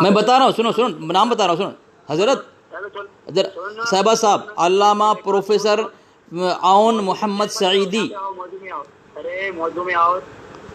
میں بتا رہا ہوں، سنو سنو، نام بتا رہا ہوں، سنو حضرت صاحبہ صاحب علامہ پروفیسر عون محمد سعیدی. ارے موضوع میں آؤ.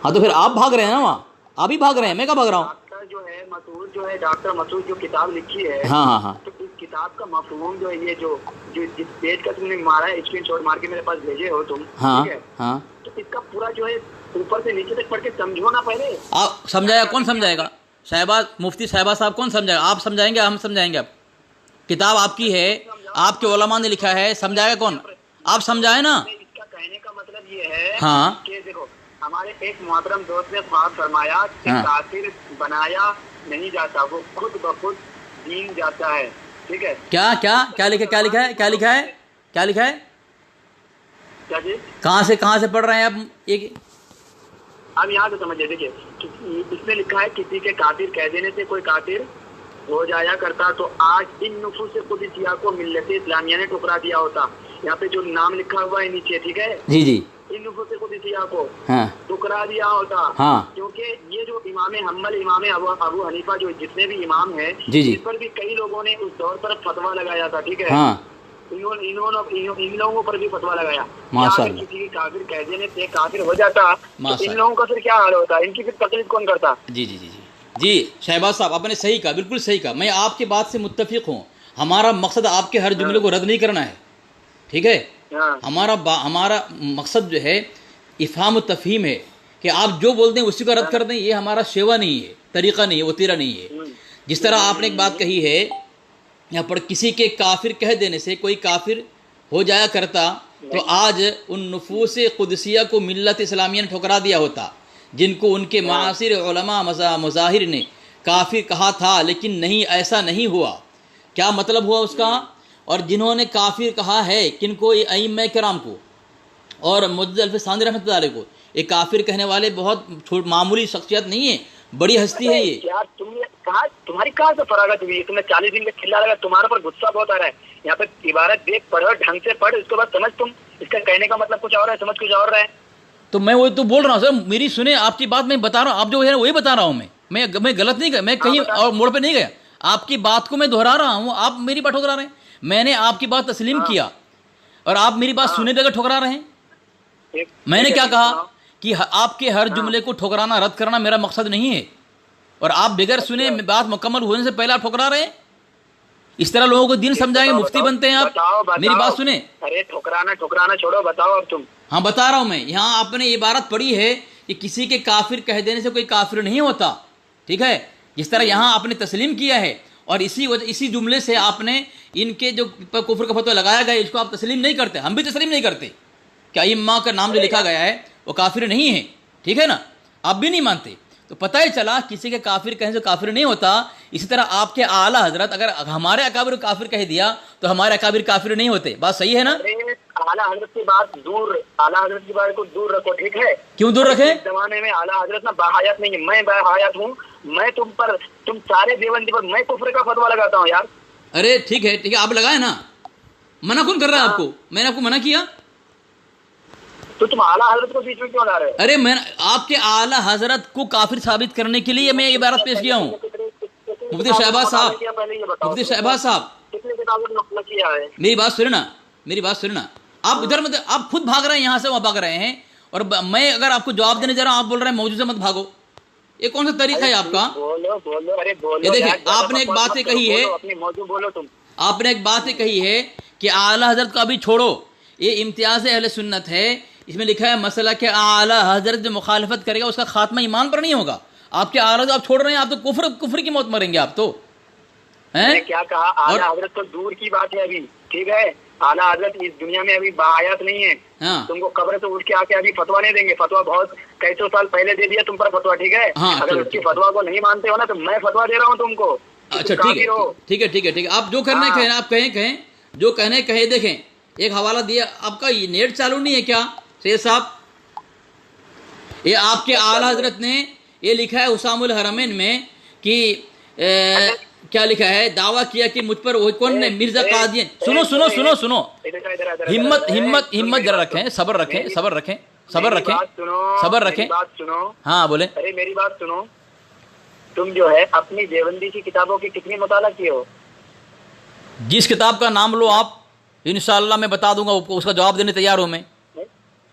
ہاں تو پھر آپ بھاگ رہے ہیں نا وہاں، آپ ہی بھاگ رہے ہیں، میں کیا بھاگ رہا ہوں. ڈاکٹر جو ہے مسعود جو ہے، ڈاکٹر مسعود جو کتاب لکھی ہے، ہاں ہاں ہاں، تو اس کتاب کا مفہوم جو ہے یہ جو جس پیج کا تم نے مارا ہے، اسکرین شاٹ مار کے میرے پاس بھیجے ہو تم، ہاں ٹھیک ہے، ہاں، تو اس کا پورا جو ہے اوپر سے نیچے تک پڑھ کے سمجھو نا پہلے. آپ سمجھائے گا، کون سمجھائے گا؟ صاحبہ مفتی صاحبہ صاحب کون سمجھائے گا؟ آپ سمجھائیں گے، ہم سمجھائیں گے؟ آپ کتاب آپ کی ہے، آپ کے علماء نے لکھا ہے، سمجھائے گا کون؟ آپ سمجھائیں نا. اس کا کہنے کا مطلب یہ ہے ہاں کہ دیکھو ہمارے ایک محترم دوست نے بات فرمایا کہ کافر بنایا نہیں جاتا، وہ خود بخود دین جاتا ہے، ٹھیک ہے. کیا کیا کیا لکھا، کیا لکھا ہے، کیا لکھا ہے، کیا لکھا ہے؟ کیا جی؟ کہاں سے پڑھ رہے ہیں آپ؟ یہ اب یہاں سے سمجھے، دیکھیے اس میں لکھا ہے کسی کے کافر کہہ دینے سے کوئی کافر ہو جایا کرتا تو آج ان نفوس قدسیہ کو ملت اسلامیہ نے ٹھکرا دیا ہوتا. یہاں پہ جو نام لکھا ہوا ہے نیچے، ٹھیک ہے، جی جی، ان نفوس قدسیہ کو ہاں ٹھکرا دیا ہوتا. ہاں، کیونکہ یہ جو امام حنبل، امام ابو حنیفہ، جو جتنے بھی امام ہیں، جی جی، اس پر بھی کئی لوگوں نے اس دور پر فتویٰ لگایا تھا، ٹھیک ہے. ہاں ان لوگوں پر بھی فتویٰ لگایا. ماشاء اگر اللہ، کسی کی کافر کہہ دینے سے کافر ہو جاتا تو ماشاء ان اللہ. لوگوں کا پھر کیا حال ہوتا؟ ان کی پھر تکلیف کون کرتا؟ جی جی جی جی جی، شہباز صاحب آپ نے صحیح کہا، بالکل صحیح کہا. میں آپ کی بات سے متفق ہوں. ہمارا مقصد آپ کے ہر جملے کو رد نہیں کرنا ہے، ٹھیک ہے. ہمارا مقصد جو ہے افہام و تفہیم ہے، کہ آپ جو بولتے ہیں اسی کو رد کر دیں. یہ ہمارا شیوا نہیں ہے، طریقہ نہیں ہے، وہ تیرا نہیں ہے. جس طرح آپ نے ایک بات کہی ہے یہاں پر، کسی کے کافر کہہ دینے سے کوئی کافر ہو جایا کرتا تو آج ان نفوس قدسیہ کو ملت اسلامیہ نے ٹھکرا دیا ہوتا، جن کو ان کے معاصر علماء مظاہر نے کافر کہا تھا، لیکن نہیں، ایسا نہیں ہوا. کیا مطلب ہوا اس کا؟ اور جنہوں نے کافر کہا ہے کن کو؟ ائمہ کرام کو اور مجد الف ثانی رحمۃ اللہ علیہ کو. یہ کافر کہنے والے بہت معمولی شخصیت نہیں ہے، بڑی ہستی ہے یہ. یار تم نے کہا، تمہاری کہاں سے فراغت ہوئی؟ تم نے 40 دن کا کھلا لگا، تمہارے پر غصہ بہت آ رہا ہے. یہاں پہ عبارت دیکھ، پڑھو، ڈھنگ سے پڑھ، اس کے بعد سمجھ. تم اس کا کہنے کا مطلب کچھ اور ہے، سمجھ کچھ اور رہا ہے. تو میں وہی تو بول رہا ہوں سر، میری سنیں، آپ کی بات میں بتا رہا ہوں، آپ جو ہے وہی بتا رہا ہوں. میں غلط نہیں گیا، میں کہیں اور موڑ پہ نہیں گیا. آپ کی بات کو میں دہرا رہا ہوں، آپ میری بات ٹھکرا رہے ہیں. میں نے آپ کی بات تسلیم کیا اور آپ میری بات سننے بغیر ٹھکرا رہے ہیں. میں نے کیا کہا کہ آپ کے ہر جملے کو ٹھکرانا، رد کرنا میرا مقصد نہیں ہے، اور آپ بغیر سنے بات مکمل ہونے سے پہلے آپ ٹھکرا رہے ہیں. اس طرح لوگوں کو دین سمجھائیں گے، مفتی بنتے ہیں آپ. میری بات سنیں. ارے ٹھکرانا چھوڑو، بتاؤ اب تم. ہاں بتا رہا ہوں میں. یہاں آپ نے عبارت پڑھی ہے کہ کسی کے کافر کہہ دینے سے کوئی کافر نہیں ہوتا، ٹھیک ہے. جس طرح یہاں آپ نے تسلیم کیا ہے، اور اسی جملے سے آپ نے ان کے جو کفر کا فتویٰ لگایا گیا ہے، اس کو آپ تسلیم نہیں کرتے. ہم بھی تسلیم نہیں کرتے کہ ائمہ کا نام جو لکھا گیا ہے وہ کافر نہیں ہے، ٹھیک ہے نا. آپ بھی نہیں مانتے. تو پتہ ہی چلا کسی کے کافر کہنے سے کافر نہیں ہوتا. اسی طرح آپ کے اعلیٰ حضرت اگر ہمارے اکابر کو کافر کہہ دیا تو ہمارے اکابر کافر نہیں ہوتے. بات صحیح ہے نا؟ اعلیٰ حضرت کی بات دور، اعلیٰ حضرت کی بات کو دور رکھو، ٹھیک ہے. کیوں دور رکھے؟ اس زمانے میں اعلیٰ حضرت نہ باحیات نہیں ہے، میں باحیات ہوں. میں تم سارے دیوبندی پر میں کفر کا فتویٰ لگاتا ہوں یار. ارے ٹھیک ہے ٹھیک ہے، آپ لگائے نا. منع کون کر رہا ہے آپ کو؟ میں نے آپ کو منع کیا؟ تو تم اعلیٰ حضرت کو بیچ میں کیوں لا رہے ہو؟ ارے میں آپ کے اعلیٰ حضرت کو کافر ثابت کرنے کے لیے میں عبارت پیش کیا ہوں. مفتی شہباز صاحب، مفتی شہباز صاحب، میری بات سنیں نا، میری بات سنیں نا. آپ ادھر مت، آپ خود بھاگ رہے ہیں، یہاں سے وہاں بھاگ رہے ہیں، اور میں اگر آپ کو جواب دینے جا رہا ہوں آپ بول رہے ہیں موضوع سے مت بھاگو. یہ کون سا طریقہ ہے آپ کا؟ یہ دیکھیں، آپ نے ایک بات کہی ہے، آپ نے ایک بات کہی ہے کہ اعلیٰ حضرت کو ابھی چھوڑو. یہ امتیاز اہل سنت ہے. اس میں لکھا ہے مسئلہ کہ اعلیٰ حضرت جو مخالفت کرے گا اس کا خاتمہ ایمان پر نہیں ہوگا. آپ کے اعلیٰ جو آپ چھوڑ رہے ہیں، آپ تو کفر کی موت مریں گے آپ تو. کیا کہا؟ اعلیٰ حضرت تو دور کی بات ہے ابھی، ٹھیک ہے. اعلیٰ حضرت اس دنیا میں ابھی باحیات نہیں ہے. تم کو قبر سے اٹھ کے آ کے ابھی فتوا نہیں دیں گے. فتوا بہت کئی سو سال پہلے دے دیا تم پر فتوا، ٹھیک ہے. اگر اس کی فتوا کو نہیں مانتے ہو نا تو میں فتوا دے رہا ہوں تم کو. اچھا ٹھیک ہے ٹھیک ہے ٹھیک ہے ٹھیک ہے، آپ جو کرنا ہے کہیں، آپ کہیں جو کہنے کہیں. دیکھیں ایک حوالہ دیا آپ کا، یہ نیٹ چالو نہیں ہے کیا سید صاحب؟ یہ آپ کے اعلیٰ حضرت نے یہ لکھا ہے حسام الحرمین میں کہ کیا لکھا ہے، دعویٰ کیا کہ مجھ پر وہ کون نے، مرزا قادیان. سنو سنو سنو سنو، ہمت ذرا رکھیں، صبر رکھیں، صبر رکھیں. ہاں بولیں. ارے میری بات سنو. تم جو ہے اپنی دیوبندی کی کتابوں کی کتنی مطالعہ کیے ہو؟ جس کتاب کا نام لو آپ، انشاءاللہ میں بتا دوں گا، اس کا جواب دینے تیار ہوں میں.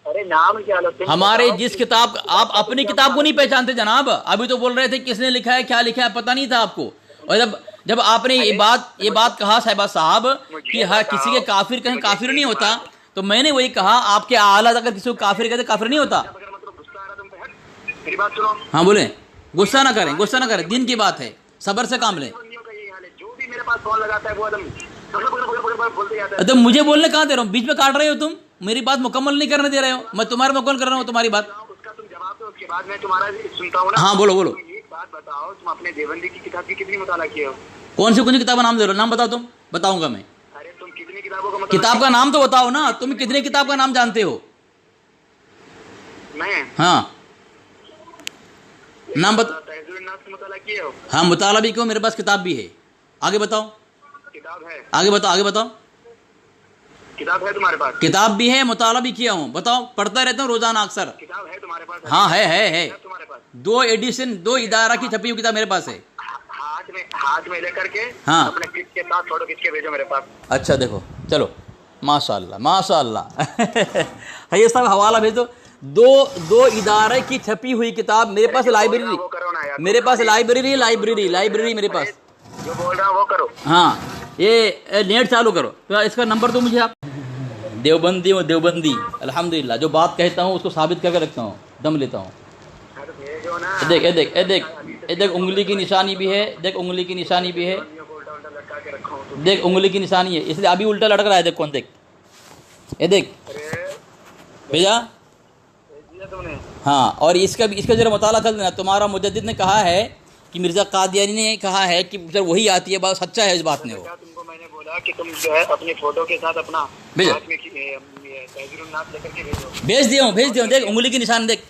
ارے نام کیا لو تم؟ ہمارے جس کتاب، آپ اپنی کتاب کو نہیں پہچانتے جناب. ابھی تو بول رہے تھے کس نے لکھا ہے، کیا لکھا ہے، پتہ نہیں تھا آپ کو. اور جب آپ نے یہ بات کہا صاحبہ صاحب کہ ہر کسی کے کافر کہیں کافر نہیں ہوتا، تو میں نے وہی کہا آپ کے اعلیٰ اگر کسی کو کافر کہتے کافر نہیں ہوتا. میری بات سنو. ہاں بولیں. غصہ نہ کریں، غصہ نہ کریں، دین کی بات ہے، صبر سے کام لیں. جو بھی میرے پاس فون لگاتا ہے وہ بولتے جاتا ہے. تو مجھے بولنے کہاں دے رہا ہوں؟ بیچ میں کاٹ رہے ہو تم، میری بات مکمل نہیں کرنے دے رہے ہو. میں تمہارا مکمل کر رہا ہوں تمہاری بات. اس کا تم جواب دو، اس کے بعد میں تمہارا سنتا ہوں نا. ہاں بولو بولو. ایک بات بتاؤ، تم اپنے دیوبندی کی کتاب کی کتنی مطالعہ کیے ہو؟ کون سی کتاب کا نام دے رہے ہو؟ نام بتاؤ، تم بتاؤں گا میں. ارے تم کتنی کتابوں کا مطالعہ؟ کتاب کا نام تو بتاؤ نا، تم کتنی کتاب کا نام جانتے ہو؟ میں ہاں نام تہذیب الناس کا مطالعہ کیے ہو؟ ہاں مطالعہ بھی کیوں، میرے پاس کتاب بھی ہے. آگے بتاؤ، کتاب ہے؟ آگے بتاؤ، آگے بتاؤ. کتاب ہے تمہارے پاس؟ کتاب بھی ہے، مطالعہ بھی کیا ہوں. بتاؤ، پڑھتا رہتا ہوں روزانہ اکثر. کتاب ہے تمہارے پاس؟ ہاں ہے. تمہارے پاس 2 ایڈیشن 2 ادارہ کی چھپی ہوئی کتاب میرے پاس ہے. ہاتھ میں لے کر کے ہاں. اپنے کس کے ساتھ فوٹو کھینچ کے بھیجو میرے پاس. اچھا دیکھو، چلو ماشاء اللہ ماشاء اللہ. یہ صاحب حوالہ بھیج دو. 2 ادارے کی چھپی ہوئی کتاب میرے پاس. لائبریری، وہ کرو نا یار. میرے پاس لائبریری میرے پاس. جو بول رہا ہوں وہ کرو. ہاں یہ نیٹ چالو کرو. تو اس کا نمبر دو مجھے آپ. دیوبندی ہوں، دیوبندی الحمدللہ. جو بات کہتا ہوں اس کو ثابت کر کے رکھتا ہوں، دم لیتا ہوں. سر بھیجو نا. دیکھ اے دیکھ اے دیکھ اے دیکھ، انگلی کی نشانی بھی ہے. دیکھ انگلی کی نشانی بھی ہے. الٹا لٹکا کے رکھا ہوں تو. دیکھ انگلی کی نشانی ہے، اس لیے ابھی الٹا لٹک رہا ہے. دیکھ کون، دیکھ اے دیکھ ارے بھیجا. بھیج دیا تم نے. ہاں، اور اس کا ذرا مطالعہ کر لینا. تمہارا مجدد نے کہا ہے کہ مرزا قادیانی نے کہا ہے کہ سر وہی آتی ہے. بات سچا ہے اس بات میں. وہ تم کو میں نے بولا کہ تم جو ہے اپنی فوٹو کے ساتھ اپنا بھیجو. ہاتھ میں تہذیب الناس لے کر کے بھیجو. بھیج دیا ہوں. دیکھ انگلی کی نشان دیکھ.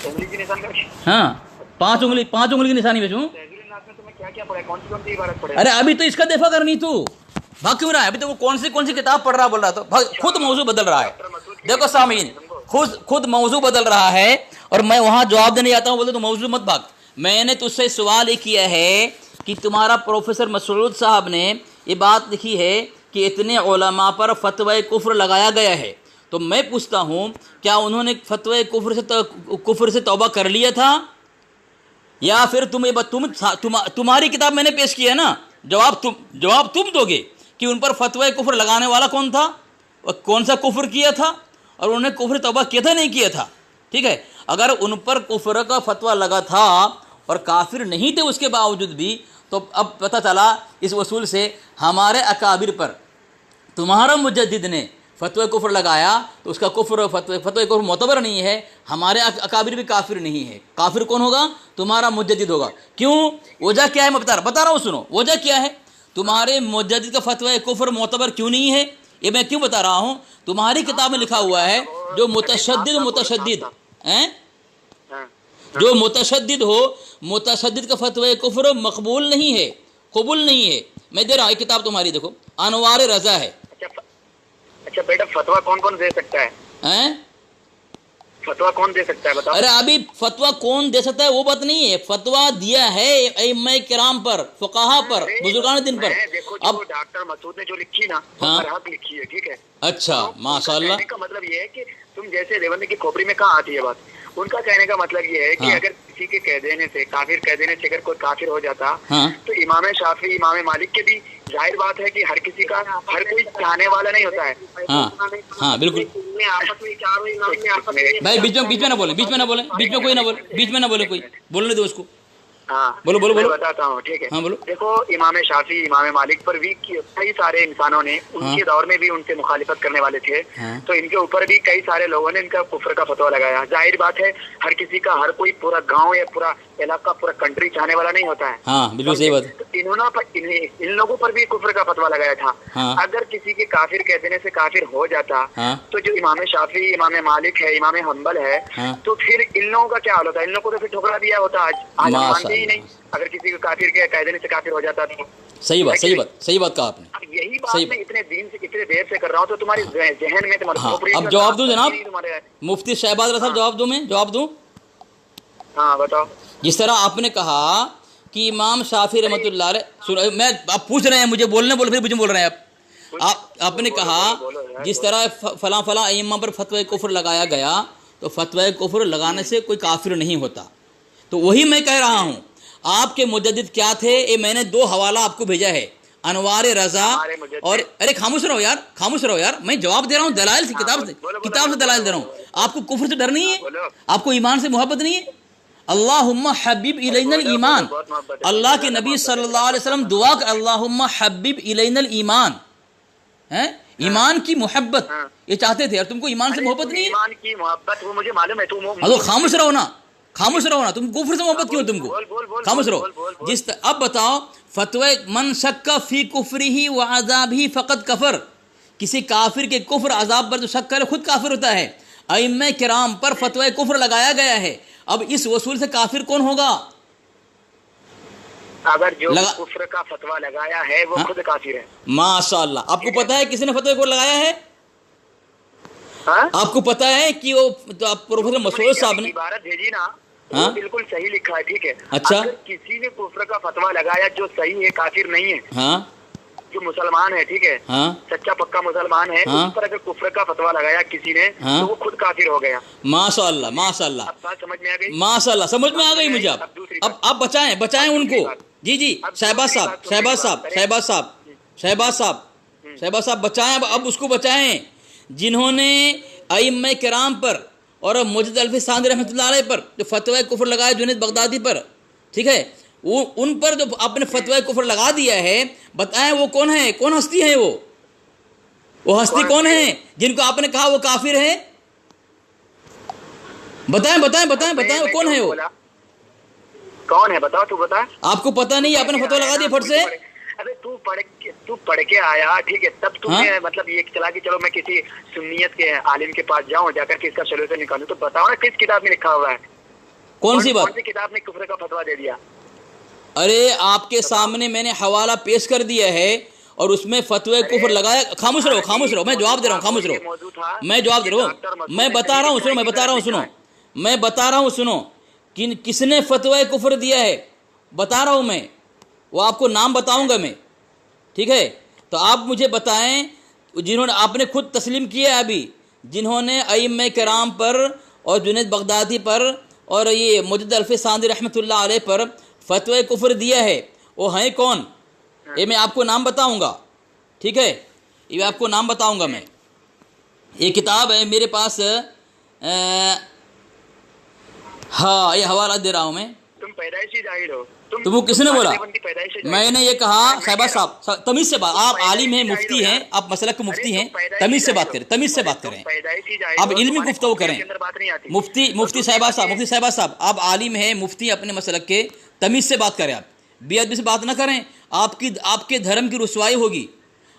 انگلی کی نشان کر کے. ہاں 5 انگلی کی نشانی بھیجوں. تہذیب الناس میں تمہیں کیا کیا پڑھا ہے؟ کون سی عبارت پڑھے؟ ارے ابھی تو اس کا دفاع کرنی. تو بھاگ کیوں رہا ہے؟ ابھی تو وہ کون سی کتاب پڑھ رہا بول رہا. تو خود موضوع بدل رہا ہے. دیکھو سامعین، خود موضوع بدل رہا ہے، اور میں وہاں جواب دینے جاتا ہوں بولتے تو موضوع مت بھاگ. میں نے تجھ سے سوال یہ کیا ہے کہ تمہارا پروفیسر مسعود صاحب نے یہ بات لکھی ہے کہ اتنے علماء پر فتوی کفر لگایا گیا ہے. تو میں پوچھتا ہوں کیا انہوں نے فتوی کفر سے توبہ کر لیا تھا، یا پھر تمہاری کتاب میں نے پیش کی ہے نا، جواب تم دو گے کہ ان پر فتوی کفر لگانے والا کون تھا اور کون سا کفر کیا تھا، اور انہوں نے کفر توبہ کیا تھا نہیں کیا تھا. ٹھیک ہے، اگر ان پر کفر کا فتویٰ لگا تھا اور کافر نہیں تھے اس کے باوجود بھی، تو اب پتہ چلا اس اصول سے ہمارے اکابر پر تمہارا مجدد نے فتوی کفر لگایا تو اس کا فتوی کفر معتبر نہیں ہے. ہمارے اکابر بھی کافر نہیں ہے. کافر کون ہوگا؟ تمہارا مجدد ہوگا. کیوں؟ وجہ کیا ہے؟ میں بتا رہا ہوں، سنو وجہ کیا ہے. تمہارے مجدد کا فتوی کفر معتبر کیوں نہیں ہے یہ میں کیوں بتا رہا ہوں. تمہاری کتاب میں لکھا ہوا ہے جو متشدد ہیں، جو متشدد کا فتوی کفر مقبول نہیں ہے، قبول نہیں ہے. میں دے رہا ہوں ایک کتاب تمہاری، دیکھو انوار رضا ہے. اچھا بیٹا، فتویٰ کون دے سکتا ہے؟ فتویٰ کون دے سکتا ہے بتاؤ. ارے ابھی فتویٰ کون دے سکتا ہے وہ بات نہیں ہے. فتویٰ دیا ہے ائمہ کرام پر، فقہا پر، بزرگان دین پر. دیکھو اب جو ڈاکٹر مسعود نے جو لکھی نا، ہاں حق لکھی ہے. ٹھیک ہے. اچھا ماشاء اللہ. کہنے کا مطلب یہ ہے کہ تم جیسے دیوبندی کی کھوپڑی میں کہاں آتی ہے بات. ان کا کہنے کا مطلب یہ ہے کہ ہاں. اگر کسی کے کہہ دینے سے، کافر کہہ دینے سے اگر کوئی کافر ہو جاتا، ہاں تو امام شافعی، امام مالک کے بھی ظاہر بات ہے کہ ہر کسی کا ہر کوئی چاہنے والا نہیں ہوتا ہے. ہاں بالکل. بھائی بیچ میں نہ بولیں، بیچ میں کوئی نہ بولے، بیچ میں نہ بولے کوئی. بولنے دو اس کو. ہاں بولو. میں بتاتا ہوں. ٹھیک ہے. ہاں بولو. دیکھو امام شافعی، امام مالک پر بھی کئی سارے انسانوں نے ان کے دور میں بھی ان سے مخالفت کرنے والے تھے، تو ان کے اوپر بھی کئی سارے لوگوں نے ان کا کفر کا فتویٰ لگایا. ظاہر بات ہے ہر کسی کا، ہر کوئی پورا گاؤں یا پورا علاقہ، پورا کنٹری چاہنے والا نہیں ہوتا ہے. ہاں بالکل صحیح بات. تو ان لوگوں پر بھی کفر کا فتویٰ لگایا تھا. اگر کسی کے کافر کہہ دینے سے کافر ہو جاتا، تو جو امام شافعی، امام مالک ہے، امام حنبل ہے، تو پھر ان لوگوں کا کیا حال ہوتا ہے؟ ان لوگوں کو تو پھر ٹھکرا دیا ہوتا. آج ہم مانتے ہی نہیں اگر کسی کو کافر کے کہہ دینے سے کافر ہو جاتا. تو صحیح بات کہا آپ نے. اب یہی بات میں اتنے دیر سے کر رہا ہوں تو تمہاری ذہن میں اب جواب دوں جناب. مفتی شہباز رضا صاحب جواب دوں. ہاں بتاؤ. جس طرح آپ نے کہا کہ امام شافعی رحمۃ اللہ علیہ، میں آپ پوچھ رہے ہیں مجھے بولنے بولے پھر مجھے بول رہے ہیں آپ نے کہا جس طرح فلاں فلاں ائمہ پر فتوی کفر لگایا گیا تو فتوی کفر لگانے سے کوئی کافر نہیں ہوتا، تو وہی میں کہہ رہا ہوں آپ کے مجدد کیا تھے، یہ میں نے 2 حوالہ آپ کو بھیجا ہے، انوار رضا اور ارے خاموش رہو یار، خاموش رہو یار، میں جواب دے رہا ہوں دلائل سے، کتاب سے دلائل دے رہا ہوں۔ آپ کو کفر سے ڈر نہیں ہے؟ آپ کو ایمان سے محبت نہیں ہے؟ اللہم حبب الینا الایمان، اللہ کے نبی صلی اللہ علیہ وسلم دعا کہ اللہم حبب الینا الایمان، ایمان کی محبت یہ چاہتے تھے، اور تم کو ایمان سے محبت نہیں ہے؟ ایمان کی محبت وہ مجھے معلوم ہے، تو خاموش رہو نا، خاموش رہو نا، تم کفر سے محبت کیوں تم کو؟ خاموش رہو۔ اب بتاؤ، فتوی من شک فی کفرہ وعذابہ فقد کفر، کسی کافر کے کفر عذاب پر جو شک کرے خود کافر ہوتا ہے۔ ائمہ کرام پر فتوی کفر لگایا گیا ہے، اب اس وصول سے کافر کون ہوگا؟ اگر جو کفر کا فتویٰ لگایا ہے وہ خود کافر ہے۔ ماشاء اللہ، آپ کو پتا ہے کس نے فتوی کفر لگایا ہے؟ آپ کو پتا ہے کہ وہ پروفیسر مسعود صاحب نے عبارت بھیجی نا، وہ بالکل صحیح لکھا ہے، ٹھیک ہے؟ اچھا، اگر کسی نے کفر کا فتویٰ لگایا جو صحیح ہے، کافر نہیں ہے، ہاں، جو مسلمان ہے، ٹھیک ہے، ہاں، سچا پکا مسلمان ہے، اس پر اگر کفر کا فتویٰ لگایا کسی نے تو وہ خود کافر ہو گیا۔ ماشاء اللہ، ماشاء اللہ، اب بات سمجھ میں آ گئی؟ ماشاء اللہ، سمجھ میں آ گئی مجھے۔ اب آپ بچائیں ان کو، جی شہباز صاحب بچائیں، اب اس کو بچائیں جنہوں نے ائمہ کرام پر اور مجدد الفی ثانی رحمۃ اللہ علیہ پر جو فتوی کفر لگایا، جنید بغدادی پر، ٹھیک ہے، وہ ان پر جو آپ نے فتوی کفر لگا دیا ہے، بتائیں وہ کون ہے، کون ہستی ہے وہ ہستی کون ہے جن کو آپ نے کہا وہ کافر ہے؟ بتائیں وہ کون ہے؟ وہ کون ہے؟ بتاؤ، تو بتا۔ آپ کو پتہ نہیں، آپ نے فتوی لگا دیا پھٹ سے؟ ابے تو پڑھ کے آیا، ٹھیک ہے، تب تم نے مطلب یہ چلا کہ چلو میں کسی سنیت کے عالم کے پاس جاؤں، جا کر کے اس کا سولوشن نکالوں، تو بتاؤ نا کس کتاب میں لکھا ہوا ہے؟ کون سی بات؟ کون سی کتاب نے کفر کا فتویٰ دے دیا؟ ارے آپ کے سامنے میں نے حوالہ پیش کر دیا ہے اور اس میں فتوی کفر لگایا۔ خاموش رہو، میں جواب دے رہا ہوں، خاموش رہو، میں جواب دے رہا ہوں، میں بتا رہا ہوں، سنو کس نے فتوی کفر دیا ہے بتا رہا ہوں میں، وہ آپ کو نام بتاؤں گا میں، ٹھیک ہے؟ تو آپ مجھے بتائیں جنہوں نے آپ نے خود تسلیم کیا ہے ابھی، جنہوں نے ائمہ کرام پر اور جنید بغدادی پر اور یہ مجدد الفی ثانی رحمۃ اللہ علیہ پر فتوی کفر دیا ہے، وہ ہیں کون؟ یہ میں آپ کو نام بتاؤں گا، ٹھیک ہے، یہ آپ کو نام بتاؤں گا میں۔ یہ کتاب ہے میرے پاس، ہاں یہ حوالہ دے رہا ہوں میں۔ تم پیدائشی جاہل ہو۔ تو وہ کس نے بولا؟ میں نے یہ کہا، شہباز صاحب تمیز سے بات، آپ عالم ہیں، مفتی ہیں، آپ مسلک کے مفتی ہیں، تمیز سے بات کریں، آپ علمی گفتگو کریں۔ مفتی شہباز صاحب آپ عالم ہیں، مفتی، اپنے مسلک کے، تمیز سے بات کریں، آپ بے ادبی سے بات نہ کریں، آپ کے دھرم کی رسوائی ہوگی،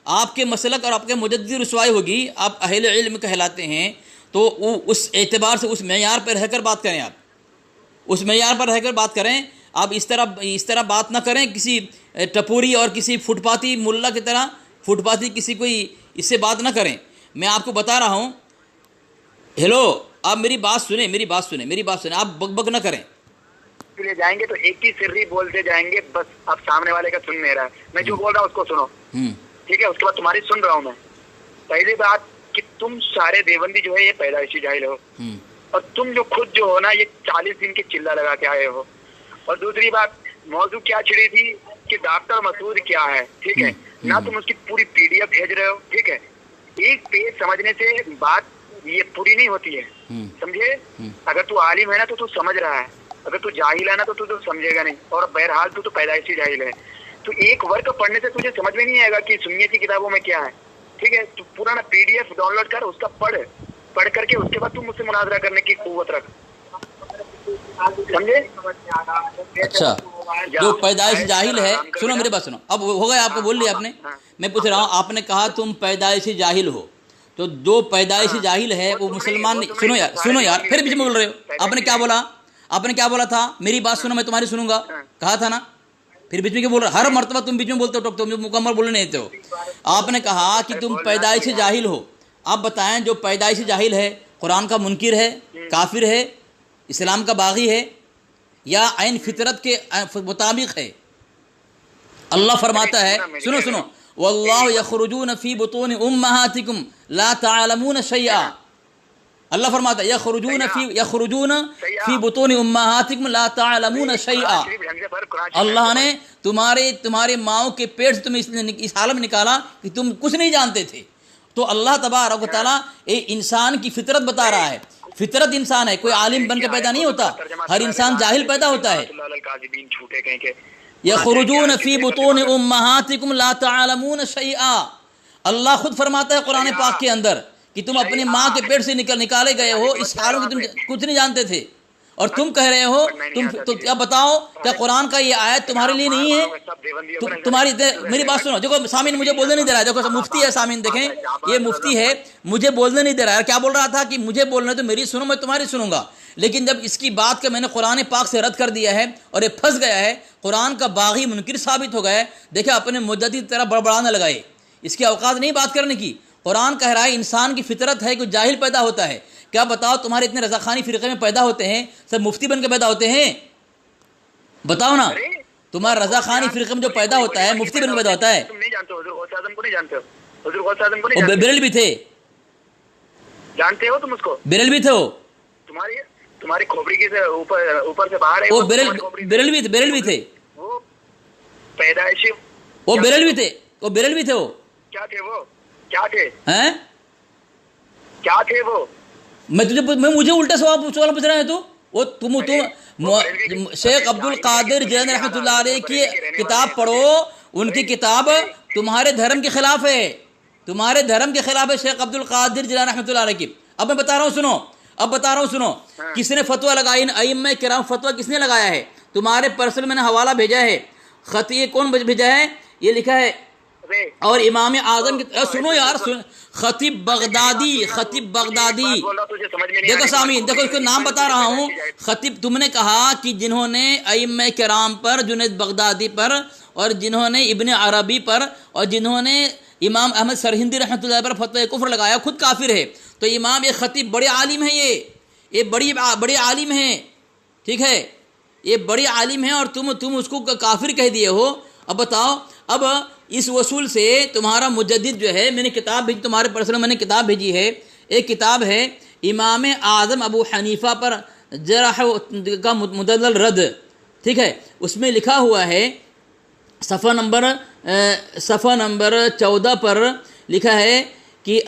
آپ کے مسلک اور آپ کے مجدد کی رسوائی ہوگی، آپ اہل علم کہلاتے ہیں، تو اس اعتبار سے اس معیار پر رہ کر بات کریں، آپ اس معیار پر رہ کر بات کریں، آپ اس طرح بات نہ کریں کسی ٹپوری اور کسی فٹ پاتی ملا کی طرح، فٹ پاتی کسی کوئی اس سے بات نہ کریں۔ میں آپ کو بتا رہا ہوں، ہیلو، آپ میری بات سنیں، آپ بک بک نہ کریں۔ لے جائیں گے تو ایک ہی سری بولتے جائیں گے، بس اب سامنے والے کا سن نہیں رہا ہے، میں جو بول رہا ہوں اس کو سنو، ٹھیک ہے؟ اس کے بعد تمہاری سن رہا ہوں میں۔ پہلی بات کہ تم سارے دیوبندی جو ہے یہ پیدائشی جاہل ہو، اور تم جو خود جو ہو نا یہ 40 دن کی چلہ لگا کے آئے ہو۔ اور دوسری بات، موضوع کیا چھڑی تھی کہ ڈاکٹر مسعود کیا ہے، ٹھیک ہے؟ نہ تم اس کی پوری PDF بھیج رہے ہو، ٹھیک ہے؟ ایک پیج سمجھنے سے بات یہ پوری نہیں ہوتی ہے، سمجھے؟ اگر تو عالم ہے نا تو سمجھ رہا ہے، اگر تو جاہل ہے نا تو سمجھے گا نہیں، اور بہرحال تو پیدائشی جاہل ہے۔ تو ایک ورک پڑھنے سے تجھے سمجھ میں نہیں آئے گا کہ سنیتی کتابوں میں کیا ہے، ٹھیک ہے؟ تو پورا نا PDF ڈاؤن لوڈ کر، اس کا پڑھ کر کے اس کے بعد تم مجھ سے مناظرہ کرنے کی قوت رکھ، سمجھے؟ اچھا، جو پیدائش جاہل ہے، سنو میرے بات سنو، اب ہو گیا، آپ کو بول لیا آپ نے، میں پوچھ رہا ہوں، آپ نے کہا تم پیدائشی جاہل ہو، تو دو پیدائشی جاہل ہے وہ مسلمان نہیں، سنو یار پھر بیچ میں بول رہے ہو، آپ نے کیا بولا تھا؟ میری بات سنو، میں تمہاری سنوں گا، کہا تھا نا، پھر بیچ میں کیا بول رہا؟ ہر مرتبہ تم بیچ میں بولتے ہو، تم مکمل بولنے نہیں دیتے ہو۔ آپ نے کہا کہ تم پیدائشی جاہل ہو، آپ بتائیں جو پیدائشی جاہل ہے قرآن کا منکر ہے، کافر ہے، اسلام کا باغی ہے، یا عین فطرت کے مطابق ہے؟ اللہ فرماتا ہے، سنو سنو، واللہ یخرجون فی بطون امہاتکم لا تعلمون شیئا، اللہ فرماتا ہے یخرجون فی بطون امہاتکم لا تعلمون شیئا، اللہ نے تمہارے ماؤں کے پیٹ سے تمہیں اس حالت میں نکالا کہ تم کچھ نہیں جانتے تھے۔ تو اللہ تبارک و تعالیٰ انسان کی فطرت بتا رہا ہے، فطرت انسان ہے، کوئی عالم بن کے پیدا نہیں ہوتا، ہر انسان جاہل پیدا ہوتا ہے۔ یخرجون فی بطون امہاتکم لا تعلمون شیئا، اللہ خود فرماتا ہے قرآن پاک کے اندر کہ تم اپنی ماں کے پیٹ سے نکالے گئے ہو اس حال میں تم کچھ نہیں جانتے تھے، اور تم کہہ رہے ہو تو کیا بتاؤ، کیا قرآن کا یہ آیت تمہارے لیے نہیں ہے؟ تمہاری میری بات سنو، دیکھو سامعین مجھے بولنے نہیں دے رہا ہے، دیکھو مفتی ہے سامعین، دیکھیں یہ مفتی ہے، مجھے بولنے نہیں دے رہا ہے۔ کیا بول رہا تھا کہ مجھے بولنا تو میری سنو، میں تمہاری سنوں گا، لیکن جب اس کی بات کا میں نے قرآن پاک سے رد کر دیا ہے اور یہ پھنس گیا ہے، قرآن کا باغی منکر ثابت ہو گیا ہے، دیکھیں اپنے مجدد کی طرح بڑبڑانا لگائے، اس کی اوقات نہیں بات کرنے کی۔ قرآن کہہ رہا ہے انسان کی فطرت ہے کہ جاہل پیدا ہوتا ہے۔ کیا بتاؤ تمہارے اتنے رضاخانی فرقے میں پیدا ہوتے ہیں، سب مفتی بن کے پیدا ہوتے ہیں؟ بتاؤ نا، تمہارا رضاخانی فرقے میں جو پیدا ہوتا ہے مفتی بن کے پیدا ہوتا ہے؟ تم نہیں جانتے حضور غوث اعظم کو، نہیں جانتے ہو حضور غوث اعظم کو، نہیں جانتے؟ بریل بھی تھے، جانتے ہو تم اس کو؟ بریل بھی تھے، وہ تمہاری کھوپڑی کے اوپر سے باہر ہے وہ بریل بھی تھے، وہ پیدائشی، وہ بریل بھی تھے، وہ بریل بھی تھے، وہ کیا تھے؟ وہ کیا تھے؟ ہیں کیا تھے وہ؟ مجھے الٹا سوال پوچھ رہے ہیں تو وہ تم شیخ عبد القادر جیلانی رحمۃ اللہ علیہ کی کتاب پڑھو، ان کی کتاب تمہارے دھرم کے خلاف ہے، تمہارے دھرم کے خلاف ہے شیخ عبد القادر جیلانی رحمۃ اللہ علیہ کی۔ اب میں بتا رہا ہوں سنو، کس نے فتویٰ لگائی؟ ائمہ کرام فتویٰ کس نے لگایا ہے؟ تمہارے پرسنل میں نے حوالہ بھیجا ہے، خطیب کون بھیجا ہے؟ یہ لکھا ہے، اور امام اعظم کی، سنو یار، خطیب بغدادی، دیکھو سامعین، دیکھو اس کو نام بتا رہا ہوں، خطیب، تم نے کہا کہ جنہوں نے ائمہ کرام پر، جنید بغدادی پر، اور جنہوں نے ابن عربی پر، اور جنہوں نے امام احمد سرہندی رحمۃ اللہ پر فتوی کفر لگایا، خود کافر ہے۔ تو امام یہ خطیب بڑے عالم ہیں، یہ بڑے عالم ہیں، ٹھیک ہے، یہ بڑے عالم ہیں، اور تم اس کو کافر کہہ دیے ہو۔ اب بتاؤ، اب اس وصول سے تمہارا مجدد جو ہے، میں نے کتاب بھیجی تمہارے پرسنل میں نے کتاب بھیجی ہے، ایک کتاب ہے امام اعظم ابو حنیفہ پر جرح کا مدلل رد، ٹھیک ہے، اس میں لکھا ہوا ہے صفحہ نمبر 14 پر لکھا ہے کہ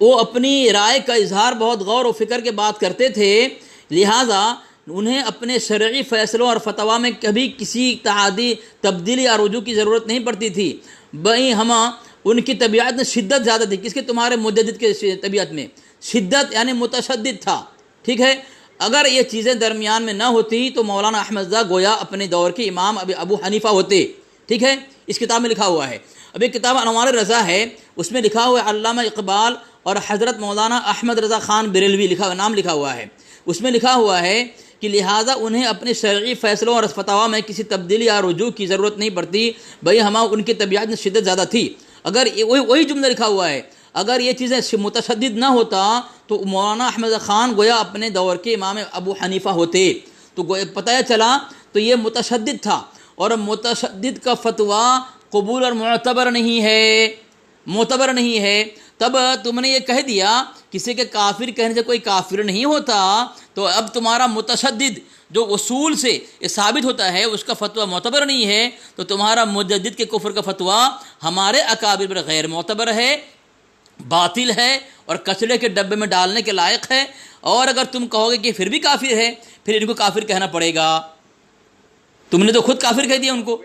وہ اپنی رائے کا اظہار بہت غور و فکر کے بات کرتے تھے، لہٰذا انہیں اپنے شرعی فیصلوں اور فتویٰ میں کبھی کسی تعدی تبدیلی یا رجوع کی ضرورت نہیں پڑتی تھی۔ بھئی ان کی طبیعت میں شدت زیادہ تھی، کس کے؟ تمہارے مجدد کے طبیعت میں شدت، یعنی متشدد تھا، ٹھیک ہے۔ اگر یہ چیزیں درمیان میں نہ ہوتی تو مولانا احمد رضا گویا اپنے دور کے امام ابو حنیفہ ہوتے، ٹھیک ہے، اس کتاب میں لکھا ہوا ہے۔ اب ایک کتاب انوار رضا ہے، اس میں لکھا ہوا ہے علامہ اقبال اور حضرت مولانا احمد رضا خان بریلوی نام لکھا ہوا ہے، اس میں لکھا ہوا ہے کہ لہٰذا انہیں اپنے شرعی فیصلوں اور فتاویٰ میں کسی تبدیلی یا رجوع کی ضرورت نہیں پڑتی، بھئی ان کی طبیعت میں شدت زیادہ تھی۔ اگر وہی جملہ لکھا ہوا ہے، اگر یہ چیزیں متشدد نہ ہوتا تو مولانا احمد خان گویا اپنے دور کے امام ابو حنیفہ ہوتے، تو پتہ چلا تو یہ متشدد تھا، اور متشدد کا فتویٰ قبول اور معتبر نہیں ہے۔ تب تم نے یہ کہہ دیا کسی کے کافر کہنے سے کوئی کافر نہیں ہوتا، تو اب تمہارا متشدد جو اصول سے یہ ثابت ہوتا ہے اس کا فتویٰ معتبر نہیں ہے، تو تمہارا مجدد کے کفر کا فتویٰ ہمارے اکابر پر غیر معتبر ہے، باطل ہے، اور کچرے کے ڈبے میں ڈالنے کے لائق ہے۔ اور اگر تم کہو گے کہ پھر بھی کافر ہے، پھر ان کو کافر کہنا پڑے گا۔ تم نے تو خود کافر کہہ دیا ان کو۔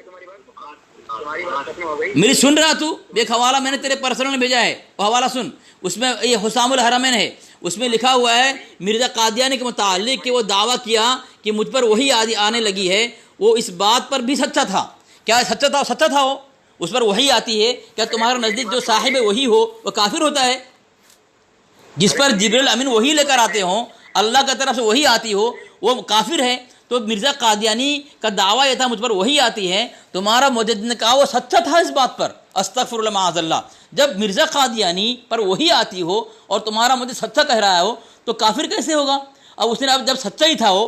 میری سن رہا تو ایک حوالہ میں نے تیرے پرسنل میں بھیجا ہے، وہ حوالہ سن، اس میں یہ حسام الحرمین ہے، اس میں لکھا ہوا ہے مرزا قادیانی کے متعلق کہ وہ دعویٰ کیا کہ مجھ پر وہی آنے لگی ہے، وہ اس بات پر بھی سچا تھا۔ کیا سچا تھا وہ؟ اس پر وہی آتی ہے، کیا تمہارے نزدیک جو صاحب وہی ہو وہ کافر ہوتا ہے؟ جس پر جبریل امین وہی لے کر آتے ہوں، اللہ کی طرف سے وہی آتی ہو، وہ کافر ہے۔ تو مرزا قادیانی کا دعویٰ یہ تھا مجھ پر وہی آتی ہے، تمہارا مجدد نے کہا وہ سچا تھا اس بات پر، استغفر اللہ معاذ اللہ۔ جب مرزا قادیانی پر وہی آتی ہو اور تمہارا مجدد سچا کہہ رہا ہو تو کافر کیسے ہوگا؟ اب اس نے جب سچا ہی تھا وہ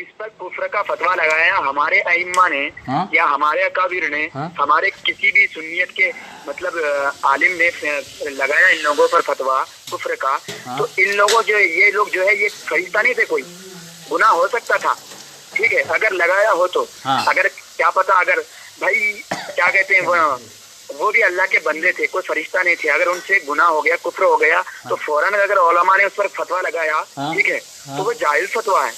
جس پر کفر کا فتویٰ لگایا ہمارے ائمہ نے یا ہمارے اکابر نے، ہمارے کسی بھی سنیت کے مطلب عالم نے لگایا ان لوگوں پر فتویٰ کفر کا، تو ان لوگوں جو یہ لوگ جو ہے یہ فرشتہ نہیں تھے، کوئی گناہ ہو سکتا تھا، ٹھیک ہے، اگر لگایا ہو تو، اگر کیا پتا اگر بھائی کیا کہتے ہیں وہ بھی اللہ کے بندے تھے، کوئی فرشتہ نہیں تھے، اگر ان سے گناہ ہو گیا کفر ہو گیا تو فوراً اگر علماء نے اس پر فتویٰ لگایا، ٹھیک ہے، تو وہ جائز فتویٰ ہے،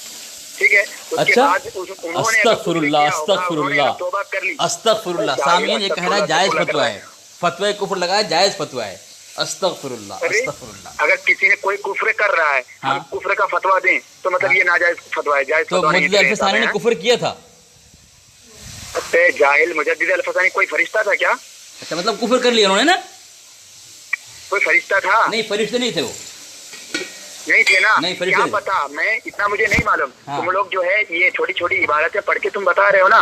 ٹھیک ہے، اس کے بعد انہوں نے استغفر اللہ استغفر اللہ توبہ کر لی، استغفر اللہ، سامعین یہ کہہ رہا ہے جائز فتویٰ ہے، فتوی کفر لگایا جائز فتویٰ ہے، استغفر اللہ استغفر اللہ۔ اگر کسی نے کوئی کفر کر رہا ہے ہم کفر کا فتویٰ دیں تو مطلب یہ ناجائز فتویٰ ہے، جائز تو فتویٰ نہیں مجدد الفسانی نے کفر کیا تھا؟ جاہل مجدد الفسانی کوئی فرشتہ تھا کیا؟ اچھا مطلب کفر کر لیا انہوں نے نا؟ کوئی فرشتہ تھا؟ نہیں فرشتے نہیں تھے، وہ نہیں تھے نا، نہیں کیا پتا، میں اتنا مجھے نہیں معلوم، تم لوگ جو ہے یہ چھوٹی چھوٹی عبارتیں پڑھ کے تم بتا رہے ہو نا،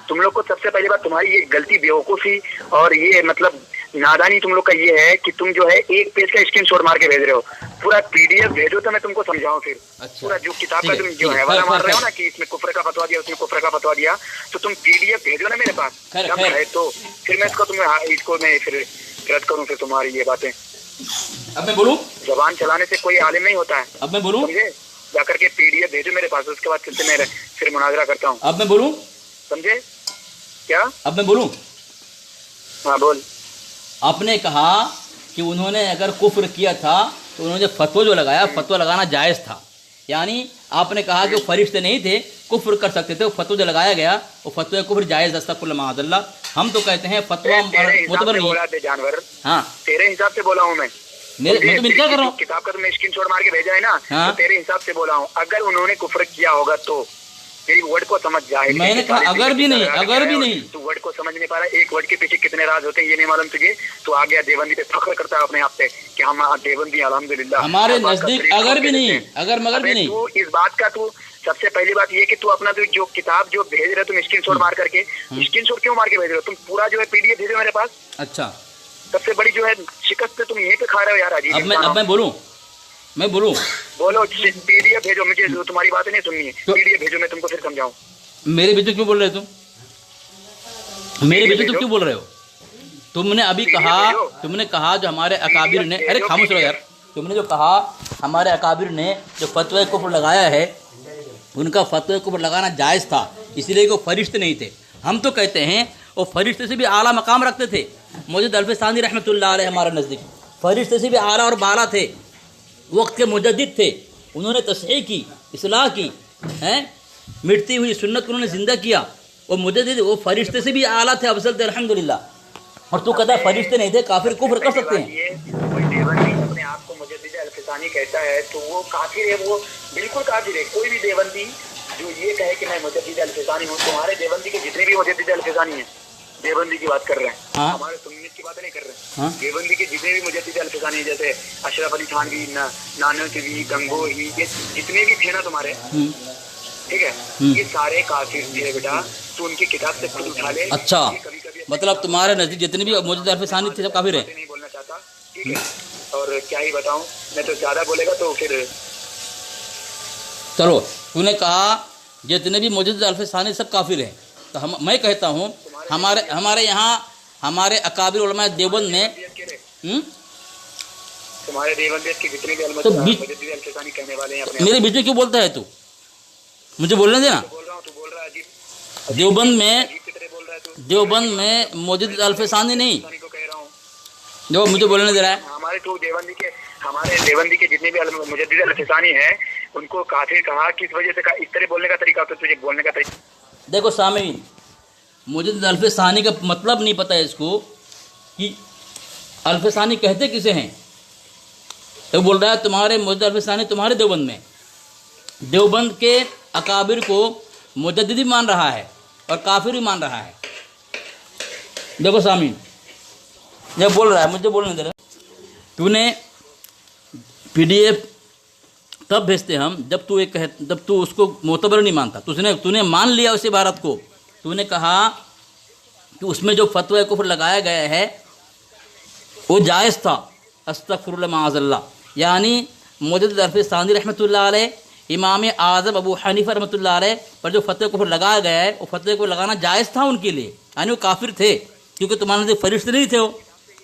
تم لوگ کو سب سے پہلی بات تمہاری یہ غلطی بیوقوفی اور یہ مطلب نادانی تم لوگ کا یہ ہے کہ تم جو ہے ایک پیج کا اسکرین شاٹ مار کے بھیج رہے ہو، پورا پی ڈی ایف بھیجو تو میں تم کو سمجھاؤں، پھر پورا جو کتاب کا تم جو حوالہ مار رہے ہو نا کہ اس میں کفر کا فتویٰ دیا اس میں کفر کا فتویٰ دیا، تو تم پی ڈی ایف بھیجو نا میرے پاس جب ہے تو پھر میں اس کو میں پھر رد کروں پھر تمہاری یہ باتیں۔ اب میں بولوں؟ زبان چلانے سے کوئی عالم نہیں ہوتا ہے، اب میں بولوں؟ سمجھے، جا کر کے پی ڈی ایف بھیجو میرے پاس، اس کے بعد پھر سے میں پھر مناظرہ کرتا ہوں۔ اب میں بولوں؟ سمجھے کیا؟ اب میں بولوں؟ ہاں بول۔ آپ نے کہا کہ انہوں نے اگر کفر کیا تھا تو انہوں نے فتویٰ جو لگایا فتویٰ لگانا جائز تھا، یعنی آپ نے کہا کہ وہ فرشتے نہیں تھے کفر کر سکتے تھے، وہ فتویٰ جو لگایا گیا وہ فتویٰ کفر جائز، استغفر اللہ معاذ اللہ۔ ہم تو کہتے ہیں فتویٰ معتبر نہیں۔ جانور ہاں تیرے حساب سے بولا ہوں میں تو کیا کر رہا ہوں؟ کتاب کا تم نے اسکرین شاٹ مار کے بھیجا ہے نا، تو تیرے حساب سے بولا ہوں، اگر انہوں نے کفر کیا ہوگا تو میری ورڈ کو سمجھ جائے، میں نے کہا اگر بھی نہیں تو ورڈ کو سمجھ نہیں پا رہا، ایک ورڈ کے پیچھے کتنے راز ہوتے ہیں یہ نہیں معلوم تجھے، تو آ گیا دیوبندی پہ فخر کرتا ہے اپنے آپ پہ کہ ہم دیوبندی الحمدللہ۔ ہمارے نزدیک اگر بھی نہیں، اگر مگر بھی نہیں، تو اس بات کا تو سب سے پہلی بات یہ کہ تو اپنا جو کتاب جو بھیج رہے تم اسکرین شاٹ مار کر کے، اسکرین شاٹ کیوں مار کے بھیج رہے ہو تم؟ پورا جو ہے پی ڈی ایف بھیجو میرے پاس۔ اچھا سب سے بڑی جو ہے شکست تم یہیں پہ کھا رہے ہو یار عجیب۔ اب میں بولوں؟ میں بولوں؟ بولو، پی ڈی ایف بھیجو، مجھے تمہاری باتیں نہیں سننی ہے، پی ڈی ایف بھیجو، میں تم کو پھر سمجھاؤں۔ میرے بیچ میں کیوں بول رہے تم؟ میرے بیچ میں تم کیوں بول رہے ہو؟ تم نے ابھی کہا، تم نے کہا جو ہمارے اکابر نے، ارے خاموش رہو یار، تم نے جو کہا ہمارے اکابر نے جو فتوی کفر لگایا ہے ان کا فتوی کفر لگانا جائز تھا، اسی لیے کہ وہ فرشتے نہیں تھے۔ ہم تو کہتے ہیں وہ فرشتے سے بھی اعلیٰ مقام رکھتے تھے۔ مجدد الفسانی رحمۃ اللہ علیہ ہمارے نزدیک فرشتے سے بھی اعلیٰ اور بالا تھے، وقت کے مجدد تھے، انہوں نے تصحیح کی، اصلاح کی، ہیں مٹتی ہوئی سنت کو انہوں نے زندہ کیا، وہ مجدد، وہ فرشتے سے بھی اعلیٰ تھے، افضل تھے الحمدللہ۔ اور تو کہتا ہے فرشتے نہیں تھے، کافر کفر کر سکتے ہیں؟ کوئی دیوبندی اپنے آپ کو مجدد الفسانی کہتا ہے تو وہ کافر ہے، وہ بالکل کافر ہے۔ کوئی بھی دیوبندی جو یہ کہے کہ میں مجدد الفسانی ہوں، تمہارے دیوبندی کے جتنے بھی مجدد الفسانی ہیں، دیوبندی کی بات کر رہے ہیں، ہمارے سنت کی بات نہیں کر رہے ہیں، دیوبندی کے جتنے بھی مجدد الفسانی ہیں جیسے اشرف علی تھانوی، نانوتوی، گنگوہی، یہ جتنے بھی تھے نا تمہارے، ٹھیک ہے، یہ سارے کافر تھے بیٹا، تو ان کی کتاب سے خود اٹھا لے۔ اچھا مطلب تمہارے نزدیک جتنے بھی مجدد الفسانی تھے سب کافر ہیں؟ نہیں بولنا چاہتا، ٹھیک ہے، اور کیا ہی بتاؤں میں، تو زیادہ بولے گا تو پھر چلو، تو نے کہا جتنے بھی مجدد الفسانی سب کافر ہیں، تو میں کہتا ہوں ہمارے یہاں ہمارے اکابر علماء دیوبند نے تمہارے دیوبندیت کے جتنے بھی مجدد الفسانی کہنے والے ہیں اپنے، میرے بیچ میں کیوں بولتا ہے تو؟ مجھے بولنے دینا۔ بول رہا ہوں تو بول رہا ہے عجیب، دیوبند میں مجدد الفسانی نہیں، جو مجھے بولنے دے رہا ہے۔ ہمارے دیوبندی کے جتنے بھی مجدد الفسانی ہیں ان کو کافر کہا، کس وجہ سے کہا؟ اس طرح بولنے کا طریقہ ہوتا ہے، تجھے بولنے کا طریقہ۔ دیکھو سامعین، مجدد الفسانی کا مطلب نہیں پتہ ہے اس کو کہ الفسانی کہتے کسے ہیں، تو بول رہا ہے تمہارے مجدد الفسانی تمہارے دیوبند میں، دیوبند کے اکابر کو مجددی مان رہا ہے اور کافر بھی مان رہا ہے۔ دیکھو سامعین، یہ بول رہا ہے، مجھے بولنے دے رہا، تو نے پی ڈی ایف تب بھیجتے ہم جب تو اس کو معتبر نہیں مانتا، تو نے مان لیا اس عبارت کو، تو نے کہا کہ اس میں جو فتوی کفر لگایا گیا ہے وہ جائز تھا، استغفر اللہ معاذ اللہ، یعنی مجدد الفسانی رحمۃ اللہ علیہ امام اعظم ابو حنیفہ رحمۃ اللہ علیہ پر جو فتوی کفر لگایا گیا ہے وہ فتوی کو لگانا جائز تھا ان کے لیے، یعنی وہ کافر تھے کیونکہ تمہارے نزدیک فرشتے نہیں تھے وہ.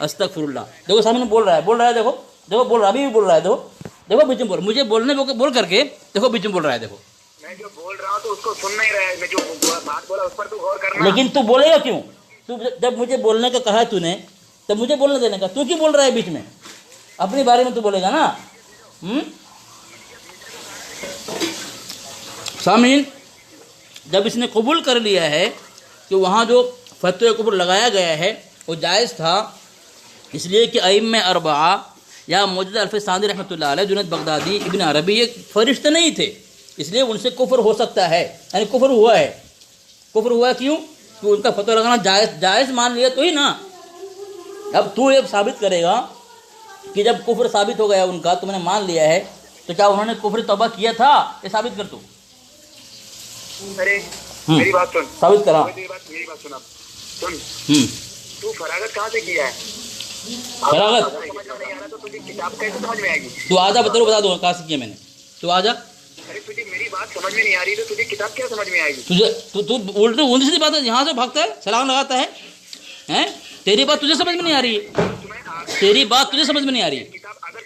استغفر اللہ. دیکھو سامنے بول رہا ہے دیکھو بول رہا ہے، ابھی بھی بول رہا ہے، دیکھو بیچ میں بول، مجھے بولنے بول کر کے دیکھو بیچ میں بول رہا ہے. دیکھو میں جو بول رہا ہوں تو اس کو سن نہیں رہا ہے، میں جو بات بولا اس پر تو غور کرنا. لیکن تو بولے گا کیوں؟ تو جب مجھے بولنے کا کہا ہے تو نے، تب مجھے بولنے دینے کا، تو کیوں بول رہا ہے بیچ میں؟ اپنے بارے میں تو بولے گا نا. سامعین، جب اس نے قبول کر لیا ہے کہ وہاں جو فتوی کفر لگایا گیا ہے وہ جائز تھا، اس لیے کہ ائمہ اربعہ یا موجودہ الف ثانی رحمۃ اللہ علیہ، جنید بغدادی، ابن عربی، یہ فرشتے نہیں تھے، اس لیے ان سے کفر ہو سکتا ہے، یعنی کفر ہوا ہے. کفر ہوا کیوں؟ کہ ان کا فتوی لگانا جائز مان لیا تو ہی نا. اب تو یہ ثابت کرے گا کہ جب کفر ثابت ہو گیا ان کا، تم نے مان لیا ہے، تو کیا انہوں نے کفر توبہ کیا تھا؟ یہ ثابت کر تو. ارے میری بات سن، ثابت کرا. میری بات سن، اب سن. تو فراغت کہاں سے کیا ہے؟ فراغت سمجھ میں نہیں آ رہا تو تجھے کتاب کیسے سمجھ میں آئے گی؟ تو آجا بتا دوں کہاں سے کیا میں نے. تو آجا. ارے تجھے میری بات سمجھ میں نہیں آ رہی تو تجھے کتاب کیا سمجھ میں آئے گی؟ تو الٹی سی بات ہے، یہاں سے بھاگتا ہے، چھلانگ لگاتا ہے. تیری بات تجھے سمجھ میں نہیں آ رہی ہے، تیری بات تجھے سمجھ میں نہیں آ رہی ہے. کتاب اگر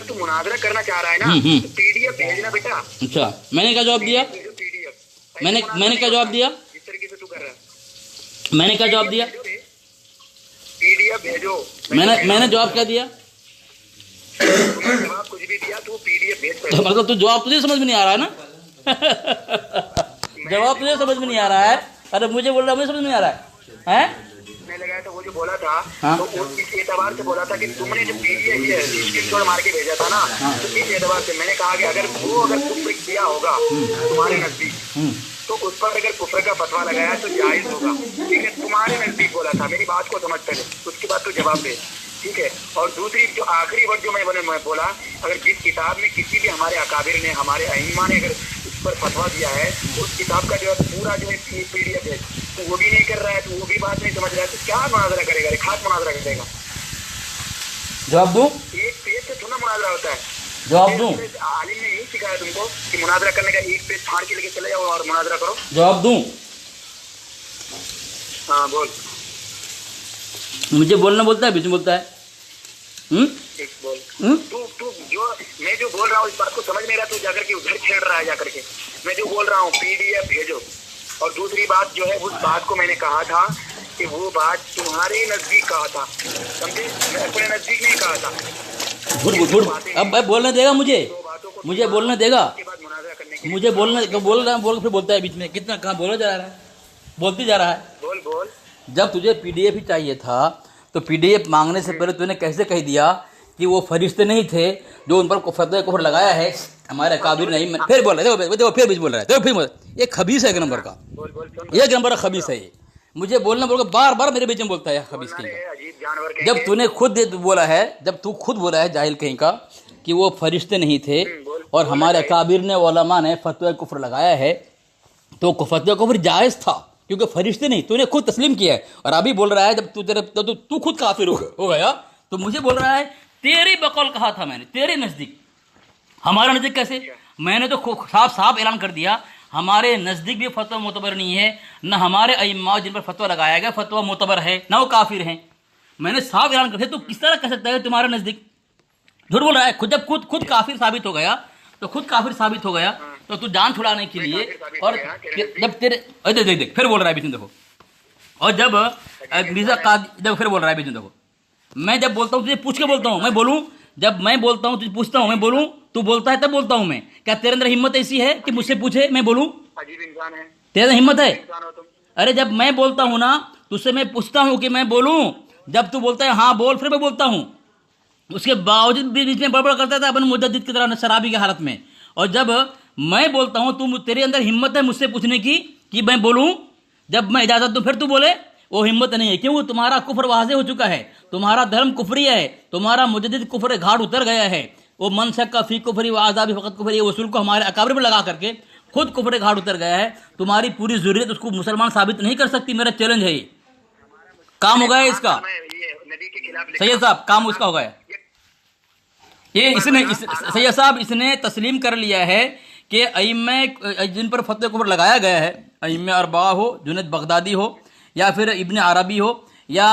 تو مناظرہ کرنا چاہ رہا ہے نا تو پی ڈی ایف بھیجنا بیٹا. اچھا میں نے کیا جواب دیا؟ پی ڈی ایف میں نے کیا جواب دیا؟ جس طریقے سے تو کر رہا ہے. میں نے کیا جواب دیا؟ پی ڈی ایف بھیجو. میں نے جواب کیا دیا؟ جواب کچھ بھی دیا تو پی ڈی ایف بھیج کر. مطلب تو جواب تجھے سمجھ میں نہیں آ رہا ہے نا. جواب تجھے سمجھ میں نہیں آ رہا ہے. ارے مجھے بول رہا، مجھے سمجھ میں نہیں آ رہا ہے. میں لگایا تو وہ جو بولا تھا تو اس اعتبار سے بولا تھا کہ تم نے جو P D F screen shot مار کے بھیجا تھا نا، تو اس اعتبار سے میں نے کہا کہ اگر کفر کیا ہوگا تمہارے نزدیک تو اس پر اگر کفر کا فتویٰ لگایا تو جائز ہوگا. ٹھیک ہے، تمہارے نزدیک بولا تھا، میری بات کو سمجھ پہلے، اس کے بعد تو جواب دے. ٹھیک ہے. اور دوسری جو آخری ورڈ جو میں بولا، اگر جس کتاب میں کسی بھی ہمارے اکابر نے، ہمارے ائمہ نے اگر اس پر فتویٰ دیا ہے، اس کتاب کا جو ہے پورا جو ہے پی ڈی ایف ہے، تو وہ بھی نہیں کر رہا ہے، تو وہ بھی بات نہیں سمجھ رہا ہے، تو کیا مناظرہ کرے گا؟ خاص مناظرہ کرے گا. جواب دوں؟ ایک پیج سے تھوڑا مناظرہ ہوتا ہے. جواب دوں؟ عالم نے یہی سکھایا تم کو کہ مناظرہ کرنے کا ایک پیج پھاڑ کے لے کے چلے جاؤ اور مناظرہ کرو. جواب دوں؟ ہاں بول. مجھے بولنا بولتا ہے، بیچ میں بولتا ہے. بول. تو جو میں جو بول رہا ہوں اس بات کو سمجھ نہیں رہا، تو جا کر کے ادھر چھیڑ رہا ہے. جا کر کے میں جو بول رہا ہوں پی ڈی ایف بھیجو. اور دوسری بات جو ہے، اس بات کو میں نے کہا تھا کہ وہ بات تمہارے نزدیک کہا تھا، سمجھے؟ میں اپنے نزدیک نہیں کہا تھا. اب بولنے دے گا مجھے بولنے دے گا. مجھے بول رہا ہے، بول پھر بولتا ہے بیچ میں. کتنا کہاں بولا جا رہا ہے، بولتی جا رہا ہے. بول. جب تجھے پی ڈی ایف ہی چاہیے تھا تو پی ڈی ایف مانگنے سے پہلے تو نے کیسے کہہ دیا کہ وہ فرشتے نہیں تھے جو ان پر فتوی کفر لگایا ہے ہمارے اکابر نہیں. پھر بول رہا ہے، دیکھو پھر بیچ بول رہا ہے. دیکھو پھر یہ خبیث ہے ایک نمبر کا، ایک نمبر کا خبیث ہے یہ. مجھے بولنا بول کے بار بار میرے بیچ میں بولتا ہے خبیث کہیں کا. جب تو نے خود بولا ہے، جب تو خود بولا ہے جاہل کہیں کا کہ وہ فرشتے نہیں تھے اور ہمارے اکابر نے، علماء نے فتوی کفر لگایا ہے، تو فتوی کفر جائز تھا کیونکہ فرشتے نہیں. تو نے خود تسلیم کیا ہے اور ابھی بول رہا ہے جب تو خود کافر ہو گیا تو مجھے بول رہا ہے تیری بقول کہا تھا میں نے، تیرے نزدیک. ہمارا نزدیک کیسے؟ میں نے تو صاف اعلان کر دیا ہمارے نزدیک بھی فتویٰ معتبر نہیں ہے، نہ ہمارے ائمہ جن پر فتویٰ لگایا گیا فتویٰ معتبر ہے، نہ وہ کافر ہیں. میں نے صاف اعلان کر دیا. تو کس طرح کہہ سکتا ہے تمہارے نزدیک؟ جھوٹ بول رہا ہے. جب خود کافر ثابت ہو گیا تو تو جان چھڑانے کے لیے، اور جب تیرے دیکھ پھر بول رہا ہے بیچ میں دیکھو. اور جب مرزا قادری جب پھر بول رہا ہے بیچ میں دیکھو، میں جب بولتا ہوں تجھے پوچھ کے بولتا ہوں، میں بولوں جب میں بولتا ہوں تجھے پوچھتا ہوں، میں بولوں تو بولتا ہے تب بولتا ہوں میں. کیا تیرے اندر ہمت ایسی ہے کہ مجھ سے پوچھے میں بولوں؟ عجیب انسان ہے. تیرے اندر ہمت ہے؟ انسان ہو تم. ارے جب میں بولتا ہوں نا تو اس سے میں پوچھتا ہوں کہ میں بولوں، جب تو بولتا ہے ہاں بول پھر میں بولتا ہوں. اس کے باوجود بھی بیچ میں بڑبڑ کرتا تھا اپنے مجدد کی طرح شرابی کی حالت میں. اور جب میں بولتا ہوں تو تیرے اندر ہمت ہے مجھ سے پوچھنے کی کہ میں بولوں، جب میں اجازت دوں پھر تو بولے. وہ ہمت نہیں ہے کیوں؟ تمہارا کفر واضح ہو چکا ہے، تمہارا دھرم کفری ہے، تمہارا مجدد کفر گھاٹ اتر گیا ہے. وہ منشق کا فی کفری و عذاب فقط کفری اصول کو ہمارے اکابر پر لگا کر کے خود کفر گھاٹ اتر گیا ہے. تمہاری پوری ضروریت اس کو مسلمان ثابت نہیں کر سکتی. میرا چیلنج ہے، یہ کام ہو گیا ہے اس کا. سید صاحب کام اس کا ہو گیا. یہ اس نے سید صاحب اس نے تسلیم کر لیا ہے کہ ائمہ جن پر فتوی کفر لگایا گیا ہے، ائمہ اربعہ ہو، جنید بغدادی ہو، یا پھر ابن عربی ہو، یا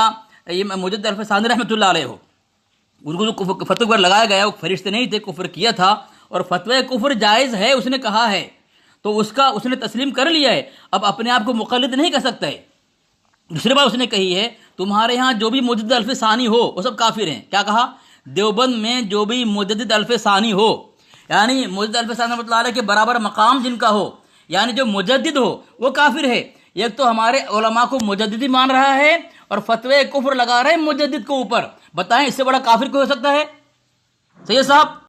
مجدد الف ثانی رحمۃ اللہ علیہ ہو، ان کو جو فتوی کفر لگایا گیا ہے وہ فرشتے نہیں تھے، کفر کیا تھا، اور فتوی کفر جائز ہے اس نے کہا ہے، تو اس نے تسلیم کر لیا ہے، اب اپنے آپ کو مقلد نہیں کہہ سکتا ہے۔ دوسری بات اس نے کہی ہے تمہارے ہاں جو بھی مجدد الف ثانی ہو وہ سب کافر ہیں۔ کیا کہا؟ دیوبند میں جو بھی مجدد الف ثانی ہو، یعنی مجدد الف ثانی رحمۃ اللہ علیہ کے برابر مقام جن کا ہو، یعنی جو مجدد ہو وہ کافر ہے۔ ایک تو ہمارے علماء کو مجددی مان رہا ہے اور فتوی کفر لگا رہے ہیں مجدد کو اوپر، بتائیں اس سے بڑا کافر کوئی ہو سکتا ہے؟ سید صاحب